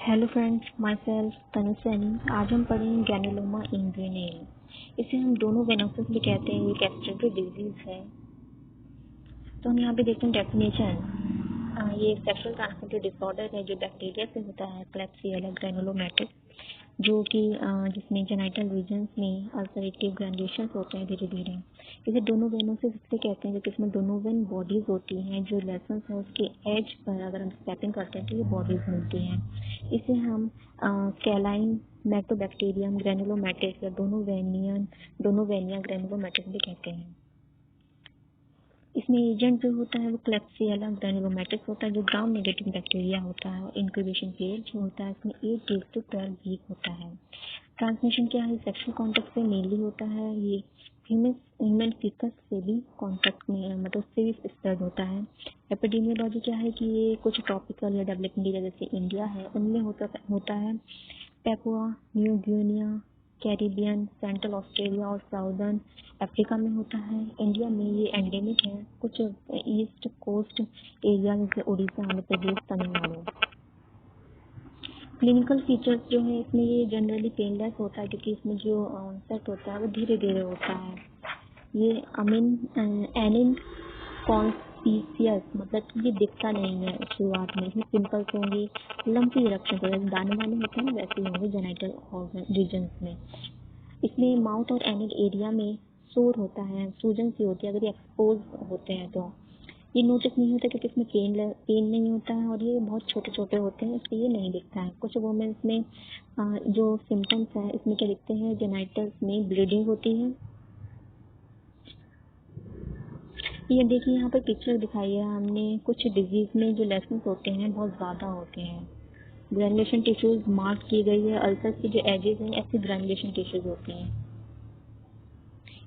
Hello friends, my self तनु सैनी। आज हम पढ़ेंगे ग्रैनुलोमा इंग्रेनेल। इसे हम दोनों वेनोसिस भी कहते हैं। ये एक एक्सटेंडेड डिजीज है। तो हम यहाँ पे देखते हैं डेफिनेशन। ये एक सेक्सुअल ट्रांसमिटेड डिसऑर्डर है जो बैक्टीरिया से होता है, क्लेब्सियला ग्रैनुलोमेटस, जो कि जिसमें जेनाइटल रीजन्स में अल्सरेटिव ग्रैनुलेशंस होते हैं धीरे धीरे। इसे दोनों वेनोसिस इसलिए कहते हैं क्योंकि इसमें दोनों वेन बॉडीज होती हैं। जो लेसन्स है उसके एज पर अगर हम स्टेपिंग करते हैं तो ये बॉडीज मिलती हैं। इसे हम कैलाइन मैक्टोबैक्टीरियम ग्रैनुलोमेटिस या दोनों वेनिया ग्रैनुलोमेटिस भी कहते हैं। इसमें एजेंट जो होता है वो क्लेब्सियला ग्रैनुलोमेटिस होता है, जो ग्राम नेगेटिव बैक्टीरिया होता है। और इंक्यूबेशन पीरियड जो होता है इसमें 8 वीक to 12 वीक होता है। ट्रांसमिशन क्या है? सेक्सुअल कॉन्टेक्ट से मेनली होता है। ये ह्यूमन फीकस से भी कॉन्टेक्ट में मतलब उससे भी स्प्रेड होता है। एपिडेमियोलॉजी क्या है कि ये कुछ ट्रॉपिकल या डेवलपिंग एरिया जैसे इंडिया है उनमें होता है। Papua new Guinea, Caribbean, central Australia और साउदर्न अफ्रीका में होता है। इंडिया में ये एंडेमिक है। कुछ ईस्ट कोस्ट एरिया जैसे उड़ीसा, आंध्र प्रदेश, तमिलनाडु। क्लिनिकल फीचर्स जो है इसमें ये जनरली पेनलेस होता है क्योंकि इसमें जो ऑनसेट होता है वो धीरे धीरे होता है। ये एनिन कॉन्स्पीसियस मतलब कि ये दिखता नहीं है शुरुआत में। इसमें पिंपल्स होंगे, लंपी इरप्शन होंगे, दाने वाले होते हैं वैसे ही होंगे जेनाइटल ऑर्गन रीजन्स में। इसमें माउथ और एनल एरिया में सोर होता है, सूजन सी होती है अगर ये एक्सपोज होते हैं तो। ये नोटिस नहीं होता क्योंकि इसमें पेन नहीं होता है और ये बहुत छोटे छोटे होते हैं इसलिए ये नहीं दिखता है। कुछ वुमेन्स में जो सिम्टम्स हैं इसमें क्या दिखते हैं? जेनाइटल्स में ब्लीडिंग होती है। ये देखिए यहाँ पर पिक्चर दिखाई है हमने। कुछ डिजीज में जो लेसन्स होते हैं बहुत ज़्यादा होते हैं। ग्रैनुलेशन टिश्यूज मार्क की गई है। अल्सर की जो एजेस हैं ऐसी ग्रैनुलेशन टिश्यूज होती हैं।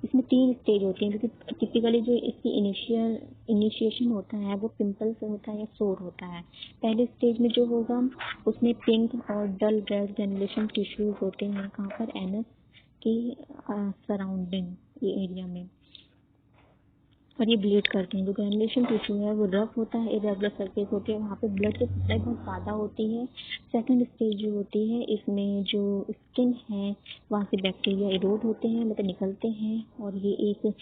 इसमें 3 स्टेज होती हैं क्योंकि टिपिकली जो इसकी इनिशिएशन होता है वो पिंपल से होता है या सोर होता है। पहले स्टेज में जो होगा उसमें पिंक और डल रेड ग्रैनुलेशन टिश्यूज होते हैं। कहाँ पर? एनस की सराउंडिंग ये एरिया में। और ये ब्लीड करते हैं। जो ग्रैनुलेशन टिश्यू है वो रफ होता है, इरेगुलर सरफेस होती है, वहाँ पे ब्लड की सप्लाई बहुत ज़्यादा होती है। सेकंड स्टेज जो होती है इसमें जो स्किन है वहाँ से बैक्टीरिया इरोड होते हैं मतलब निकलते हैं और ये एक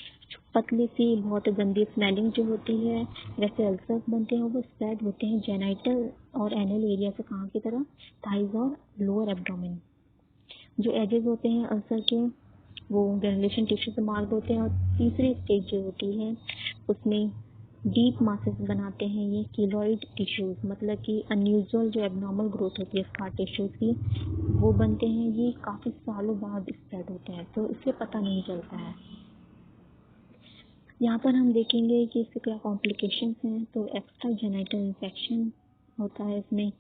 पतली सी बहुत गंदी स्मेलिंग जो होती है वैसे अल्सर्स बनते हैं। वो स्प्रेड होते हैं जेनाइटल और एनल एरिया से कहाँ की तरह? थाइज और लोअर एब्डोमेन। जो एजेस होते हैं अल्सर के वो ग्रैनुलेशन टिश्यू से मार्क्ड होते हैं। और तीसरी स्टेज जो होती है उसमें डीप मासेस बनाते हैं ये कीलॉइड टिश्यूज मतलब कि अनयूजुअल जो एबनॉर्मल ग्रोथ होती है स्कार टिश्यूज की वो बनते हैं। ये काफ़ी सालों बाद स्प्रेड होते हैं तो इससे पता नहीं चलता है। यहाँ पर हम देखेंगे कि इससे क्या कॉम्प्लिकेशंस हैं। तो एक्स्ट्रा जेनाइटल इन्फेक्शन होता है इसमें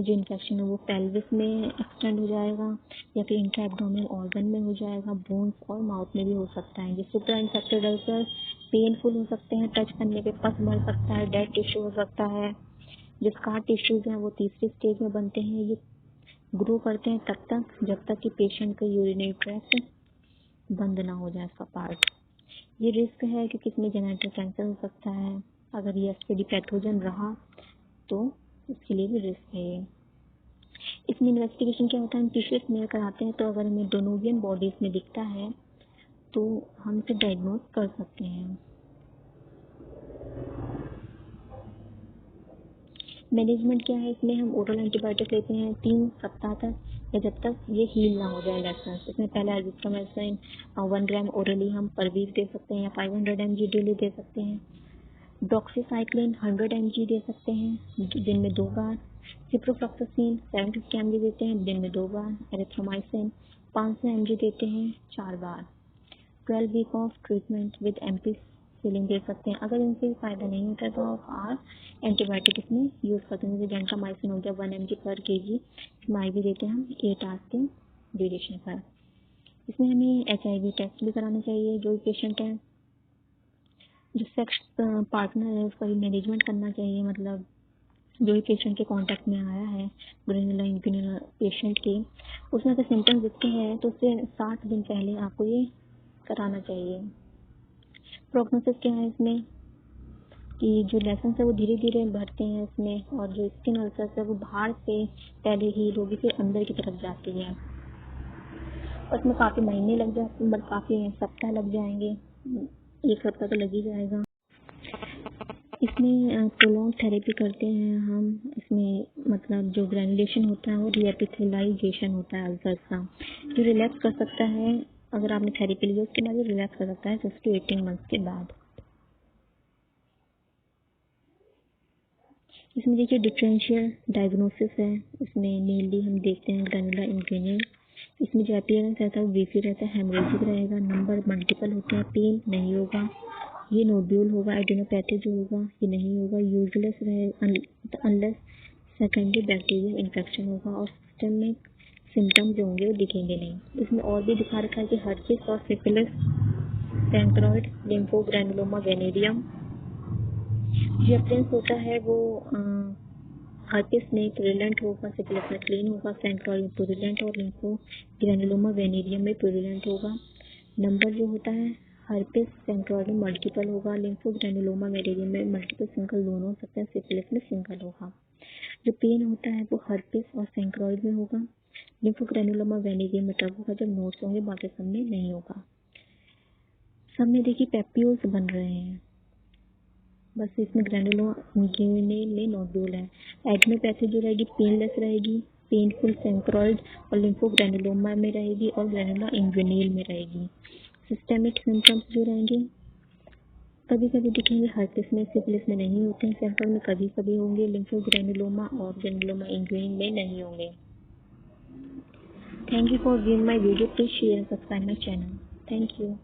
जो इन्फेक्शन है वो पेल्विस में एक्सटेंड हो जाएगा या फिर इंट्रा एब्डोमिनल ऑर्गन में हो जाएगा, बोन्स और माउथ में भी हो सकता है। ये सुप्रा इन्फेक्टेड अल्सर पेनफुल हो सकते हैं, टच करने पे पस मर सकता है, डेड टिश्यू हो सकता है। जो स्कार टिश्यूज हैं वो तीसरी स्टेज में बनते हैं। ये ग्रो करते हैं तब तक जब तक कि पेशेंट का यूरिनरी ट्रैक्ट बंद ना हो जाए इसका पार्ट। ये रिस्क है क्योंकि इसमें जेनेटिक कैंसर हो सकता है। अगर ये एसपीडी पैथोजन रहा तो उसके लिए भी रिस्क है ये। इसमें इन्वेस्टिगेशन क्या होता है? हम टिश्यू स्मेयर कराते हैं तो अगर हमें डोनोवियन बॉडीज में दिखता है तो हम इसे डायग्नोज कर सकते हैं। मैनेजमेंट क्या है? इसमें हम ओरल एंटीबायोटिक लेते हैं 3 सप्ताह तक या जब तक ये हील ना हो जाए लेसन्स। इसमें पहले एजिथ्रोमाइसिन 1 ग्राम ओरली हम पर वीक दे सकते हैं या 500 mg डेली दे सकते हैं। डॉक्सीसाइक्लिन 100 mg दे सकते हैं दिन में 2 बार। सिप्रोफ्लॉक्सासिन 750 mg देते हैं दिन में 2 बार। एरिथ्रोमाइसिन 500 mg देते हैं 4 बार। 12 week of treatment with ampicillin दे सकते हैं। अगर इनसे फ़ायदा नहीं होता है तो आप एंटीबायोटिक इसमें यूज़ करते हैं। जैसे जेंटामाइसिन हो गया 1 mg पर kg। इसमें IV देते हैं हम 8 आवर्स के ड्यूरेशन पर। इसमें हमें HIV टेस्ट भी कराना चाहिए। जो पेशेंट है जो सेक्स पार्टनर है उसका भी मैनेजमेंट करना चाहिए। मतलब जो भी पेशेंट के कांटेक्ट में आया है ग्रेनुलर पेशेंट के उसमें अगर सिम्टम्स दिखते हैं तो उससे 60 दिन पहले आपको ये कराना चाहिए। प्रोग्नोसिस क्या है इसमें? कि जो लेसन है वो धीरे धीरे बढ़ते हैं इसमें, और जो स्किन अल्सर है वो बाहर से पहले हील होगी फिर अंदर की तरफ जाती है। और इसमें काफ़ी महीने लग जाते हैं, बट काफ़ी सप्ताह लग जाएंगे, 1 सप्ताह तो लग ही जाएगा। इसमें प्रोलॉन्ग थेरेपी करते हैं हम। इसमें मतलब जो ग्रैनुलेशन होता है वो रीएपिथेलाइजेशन होता है अल्सर का, जो रिलैक्स कर सकता है। अगर आपने थेरेपी ली उसके बाद ये रिलैक्स कर सकता है 6 to 18 मंथ्स के बाद। इसमें देखिए डिफरेंशियल डायग्नोसिस है। इसमें मेनली हम देखते हैं ग्रैनुलर इंग्रेनियल। इसमें जो अपीयरेंस रहता है वो वीफी रहता है, हेमरेजिक रहेगा, नंबर मल्टीपल होते हैं, पेन नहीं होगा, ये नोड्यूल होगा, एडिनोपैथी जो होगा ये नहीं होगा, यूजलेस रहेगा अनलेस सेकेंडरी बैक्टीरियल इन्फेक्शन होगा, और सिस्टम में सिम्टम्स जो होंगे वो दिखेंगे नहीं। इसमें और भी दिखा रखा है कि हर्पिस और सिफिलिस, सेंक्रोइड, लिम्फोग्रैनुलोमा वेनेरियम। जो अपीयरेंस होता है वो हर्पिस में प्यूरुलेंट होगा, सिफिलिस में क्लीन होगा, सेंक्रोइड में प्यूरुलेंट और लिम्फोग्रैनुलोमा वेनेरियम में प्यूरुलेंट होगा। नंबर जो होता है हर्पिस सेंक्रोइड में मल्टीपल होगा, लिम्फोग्रैनुलोमा वेनेरियम में मल्टीपल सिंगल दोनों हो सकता है, सिफिलिस में सिंगल होगा। जो पेन होता है वो हर्पिस और सेंक्रोइड में होगा, लिम्फोग्रैनुलोमा वेनेरियम में तब होगा जब नोड्स होंगे, बाकी सब में नहीं होगा। सब में देखिए पेप्यूल्स बन रहे हैं, बस इसमें ग्रैनुलोमा में नोड्यूल है। एडिनोपैथी जो रहेगी पेनलेस रहेगी, पेनफुल सेंक्रोइड और लिम्फोग्रैनुलोमा में रहेगी, और ग्रैनुला इंग्वेनियल में रहेगी। सिस्टेमिक सिम्टम्स जो रहेंगे कभी कभी दिखेंगे, हर्पिस में सिफिलिस में नहीं होते हैं, सेंक्रोइड में कभी कभी होंगे, लिम्फोग्रैनुलोमा और ग्रैनुलोमा इंग्वेनियल में नहीं होंगे। Thank you for viewing my video, please share and subscribe my channel. Thank you.